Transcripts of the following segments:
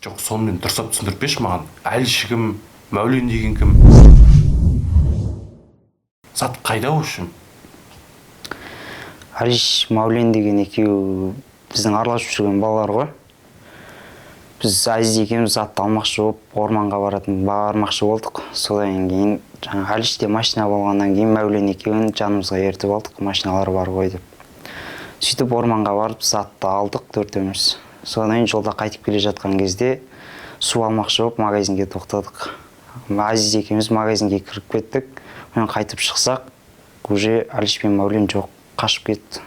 Жоқ, сонымен дұрыстап түсіндіріп берші маған. Әліші кім, Мәулен деген кім? Зат қайда үшін? Әліш, Мәулен деген екеуі біздің араласып жүрген балалар ғой. Біз Азиз екеуміз затты алмақшы болып, орманға бармақшы болдық. Содан кейін Әліште машина болғаннан кейін Мәулен екеуін жанымызға ертіп алдық, машиналар бар ғой деп. Сөйтіп орманға барып затты алдық төртеуміз. Содан кейін жолда қайтып келе жатқан кезде су алмақшы болып магазинге тоқтадық. Азиз екеуміз магазинге кіріп кеттік. Мен қайтып шықсақ, уже Әліш пен Мәулен жоқ, қашып кетті.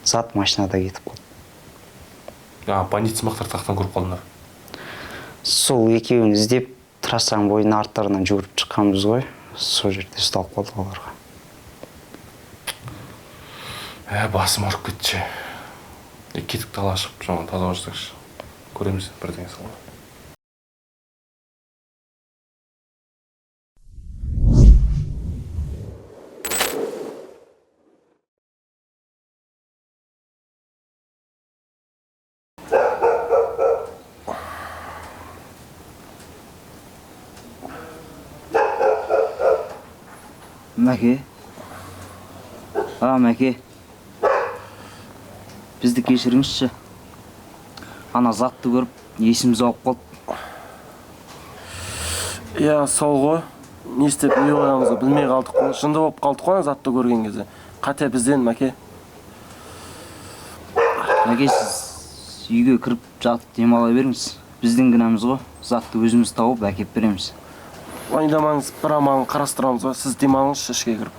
Зат машинада кетіп қалды. Бандит сымақтар тақтан көріп қалдыңдар. Сол екеуін іздеп трассаның бойына арттарынан жүгіріп шыққанбыз ғой. Сол жерде ұсталып қалдық оларға. Басым ауырып кетші. Кетік тала шығып, жаңа таза жүрсекші. Көреміз бірдеңе салға. Мәке. Мәке. Бізді кешіріңізші. Ана затты көріп, есіміз ауып қалды. Сол ғой. Не істеп не ойламызды білмей қалдық қой. Жынды болып қалдық қой затты көрген кезде. Қате бізден, Мәке. Мәке, сіз үйге кіріп жатып демала беріңіз. Біздің кінәміз ғой. Затты өзіміз тауып әкеп береміз. Ойламаңыз, бір амалын қарастырамыз ғой. Сіз демалыңыз ішке кіріп.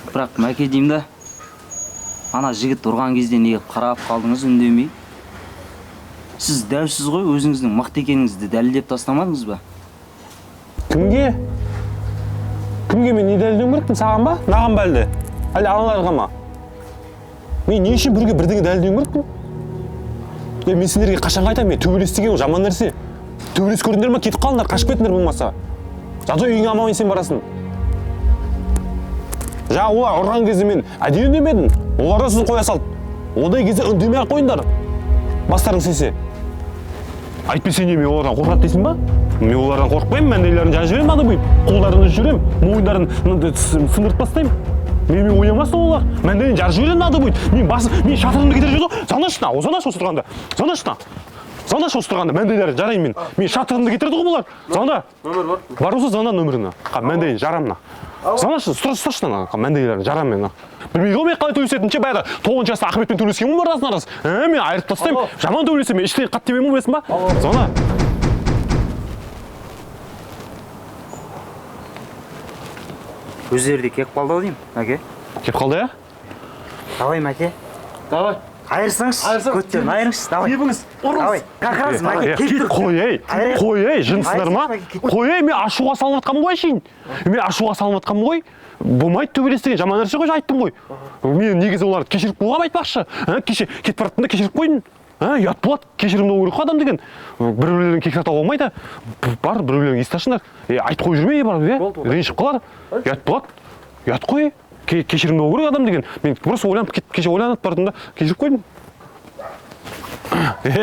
Бірақ Мәке деймін да, ана жігіт ұрған кезде неге қарап қалдыңыз үндемей? Сіз дәусіз ғой, өзіңіздің мықты екеніңізді дәлелдеп тастамадыңыз ба? Кімге? Кімге мен не дәлелдеуім керекпін, саған ба? Маған ба әлде? Әлде аналарға ма? Мен не үшін бірге бірдеңе дәлелдеуім керекпін? Мен сендерге қашан қайтамын? Мен төбелес деген ол жаман нәрсе. Төбелес көрдіңдер ма? Кетіп қалыңдар, қашып кетіңдер болмаса. Зато үйіңе аман сен барасың. Олар ұрған кезде мен әдейі үндемедім. Олар да сізді қоя салды. Одай кезде үндемей ақ қойыңдар. Бастарың сесе. Айтпесе не, мен олардан қорқады дейсің ба? Мен олардан қорқпаймын, мәндейлерін жан жіберем, ады бұйып. Қолдарын жүрем, мойындарын сындырып тастаймын. Мен ойламасын олар. Мәндейлерін жар жіберем, ады бұйып. Мен шатырымды кетіріп жүрді. Занашына, осы тұрғанда. Занаш осы тұрғанда, мәндейлерін жарайым мен. Мен шатырымды кетірді ғой бұлар. Занда. Бар болса занда нөміріні. Мәндейлерін жарамына. Занашы, сұрашына, мәндейлерін жарам мен. Білмейді ғой, мен қалай төлесетінше бәрі 9 жаста Ахметпен төлескен мұн барасын арасы. Мен айырып тастаймын, жаман төлесем, іштей қатты демеймін бесін ба? Зана. Өздері де кеп қалды деймін, Мәке. Кеп қалды, я? Давай, Мәке. Давай. Айырсаңыз, көттерін айырыңыз, давай. Ебіңіз, давай. Как раз, Мәке, кеп тұр. Қой, жынсынар ма? Қой, мен ашуға салып атқанмын ғой шейін. Мен ашуға салып атқанмын ғой. Болмайды төбелес деген жаман нәрсе ғой, айттым ғой. Мен негізі оларды кешіріп қойғам айтпақшы. Кетіп бараттым да кешіріп қойдым. Ұят болады, кешірімді болу керек адам деген. Біреулерін кексатуға болмайды. Бар, біреулерін ести ашыңдар. Айтып қойып жүрме, бар, ренжіп қалар. Ұят болады. Ұят қой. Кешірімді болу керек адам деген. Мен просто ойланып бардым да кешіріп қойдым.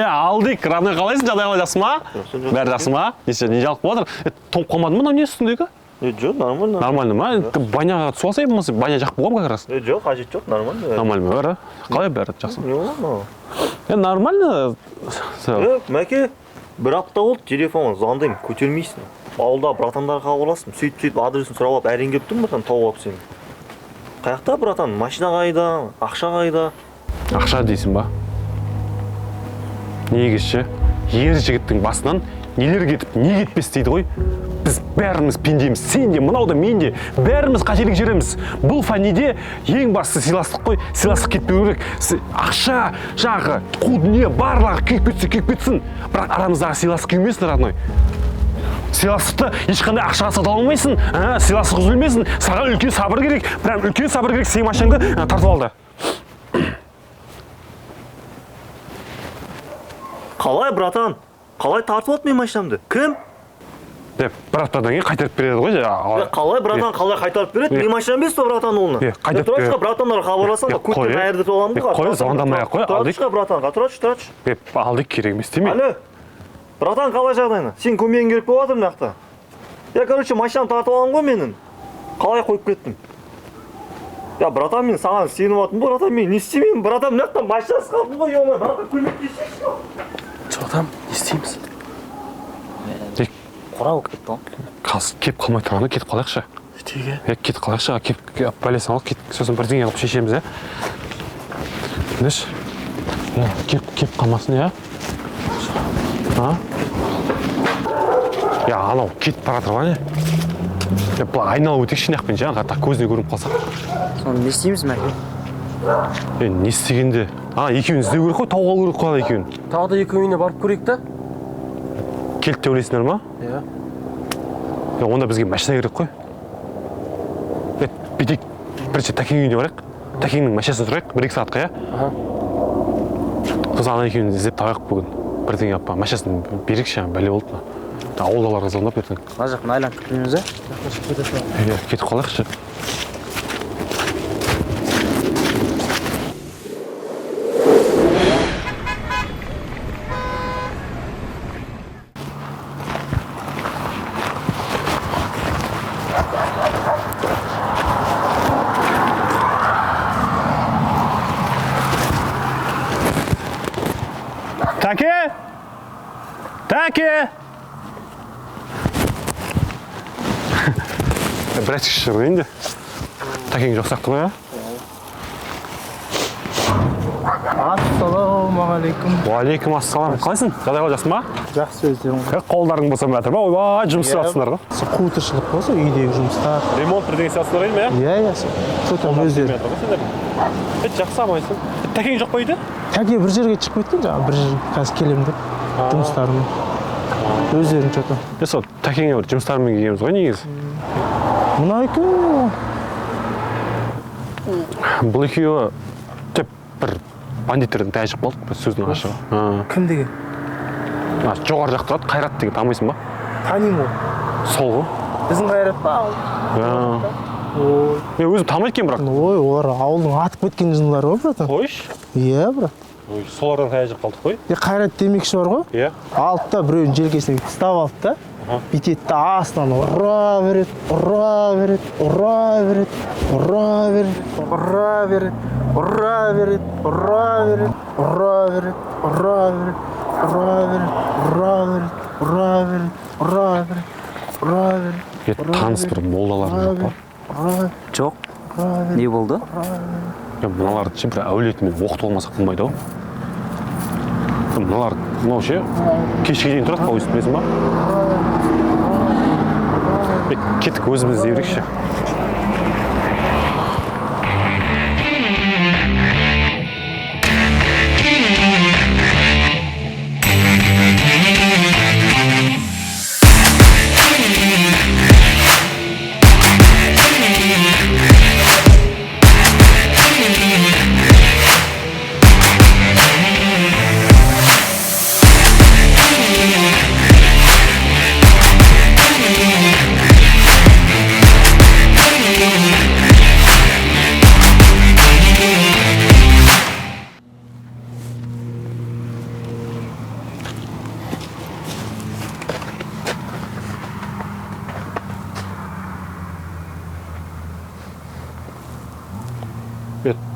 Алдик, равны қалайсың, жағдай жақсы ма? Бәрі жақсы ма? Не жалқы болады? Тоңып қалмадың ба, не үстіндегі? Жоқ, нормально. Нормально ма? Баняға су алсай болмаса, баня жақып болғам как раз. Жоқ, қажет жоқ, нормально. Нормально ма, бәрі? Қалай бәрі жақсы? Не болады? Нормально. Мәке, бір апта болды, телефонға звондаймын, көтермейсің. Ауылда братандарға хабарластым, сөйтіп адресін сұрап алып, әрең келіп тұрмын, братан, тауып алып сені. Қаяқта, братан, машина қайда, ақша қайда? Ақша дейсің ба? Негізші, ер жігіттің басынан нелер кетіп, не кетпес дейді ғой. Біз бәріміз пендеміз, сен де, мынау да, мен де, бәріміз қателік жереміз. Бұл фәниде ең басты сыйластық қой, сыйластық кетпеу керек. Ақша, жағы, қу дүние барлығы күйіп кетсін. Бірақ арамыздағы сыйластық күймесін, родной. Сыйластықты ешқандай ақшаға сата алмайсың, сыйластық үзілмесін. Саған үлкен сабыр керек, прям үлкен сабыр керек, сен машинаңды тартып алды. Қалай, братан? Қалай тартып алды мен машинамды? Кім? деп бір аптадан кейін қайтарып береді ғой. Қалай, братан, қалай қайтарып береді? Не машина емес па, братан, оны? Тұрашқа, братандар хабарласам ба? Көткен әйірді толамын ғой. Қой, звондамай-ақ қой, алдық. Тұрашқа, братанға, тұраш. Алдық, керек емес демей. Алло, братан, қалай жағдайны? Сен көмегің керек болып жатыр мына жақта. Короче, машинаны тартып алған ғой менің. Қалай қойып кеттім? Братан, мен саған сеніп отырмын, братан, мен не істемеймін? Братан, мына жақтан машинасы қалдым ғой, ема, братан, көмектесейші. Жоқтам, не істейміз? Қора болып кетті ғой. Қазір кеп қалмай тұрғанда кетіп қалайықшы. Теге? Кетіп қалайықшы, кеп бәлесін алып, сосын бірдеңе қылып шешеміз, Деш? Кеп қалмасын, анау кетіп бара жатыр ғой, бұл айналып өтекші неқпен так көзіне көрініп қалсақ. Соны не істейміз, Мәке? Не істегенде? Екеуін іздеу керек қой, тауға керек қой екеуін. Тағы да екеуіне барып көрейік та? Келді деп ойлайсыңдар ма? Иә. Онда бізге машина керек қой. Бүйтейік, бірінші Тәкең үйіне барайық. Тәкеңнің машинасына тұрайық, 1-2 сағатқа, Сосын ана екеуін іздеп табайық бүгін. Бірдеңе апа, машинасын берейікші, бәле болды ма? Ауылдаларға звондап ертең. Мына жақтан айланып кетпейміз, Кетіп қалайықшы. Тәке! Біраз кіші ғой енді. Тәкең жоқ сақты ғой, Ассалаумағалейкум. Уалейкум ассалам. Қалайсың? Жағдай қалжасың ба? Жақсы өздерің. Қолдарың болса жатыр ба? Ойбай, жұмыс істеватсыңдар ғой. Қу тіршілік болса, үйдегі жұмыстар. Ремонт бірдеңе істеватсыңдар ғой, Иә, содан өздері. Жақсы амайсың. Тәкең жоқ па үйде? Тәке бір жерге шығып кеткен, бір жер қазір келем деп жұмыстарымен. Өздерің что-то. Сол Тәкеңе бір жұмыстарымен келгенбіз ғой негізі. Мына екеуі. Бұл екеуі бір бандиттерден тәжік болдық, бір сөздің ашығы. Кім деген? Жоғары жақ тұрады, Қайрат деген танымайсың ба? Танимын ғой. Сол ғой. Біздің Қайрат па? Мен өзім танымайды екен бірақ. Ой, олар ауылдың атып кеткен жылдары ғой, братан. Қойш? Иә, брат. Солардан тәжік қалдық қой. Қайрат демекші бар ғой? Иә. Алды да біреудің желкесіне ұстап алды да. Бүйтеді да астынан ұра береді. Таныс бір молдаларың жоқ па? Жоқ. Не болды? Мыналарды ше бір әулетімен оқытып алмасақ болмайды ғой. Мыналар, мынау ше, кешке дейін тұрады па, өзі білесің ба? Кеттік өзіміз іздей берейікші.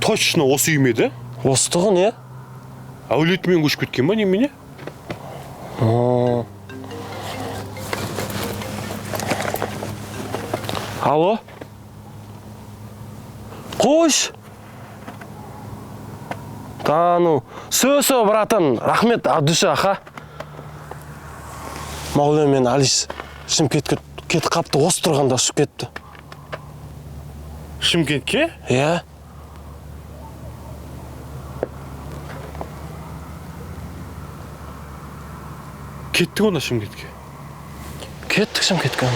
Точно осы үй ме еді? Осы тұғын, е? Әулетімен көшіп кеткен ба, немене? Алло? Қош! Ну, сөз, братан, рахмет, Абдуша, аха. Мағлем мен Алис Шымкентке кетіп қапты, осы тұрғанда ұшып кетті. Шымкентке? Иә. Кеттік онда Шымкентке. Кеттік Шымкентке.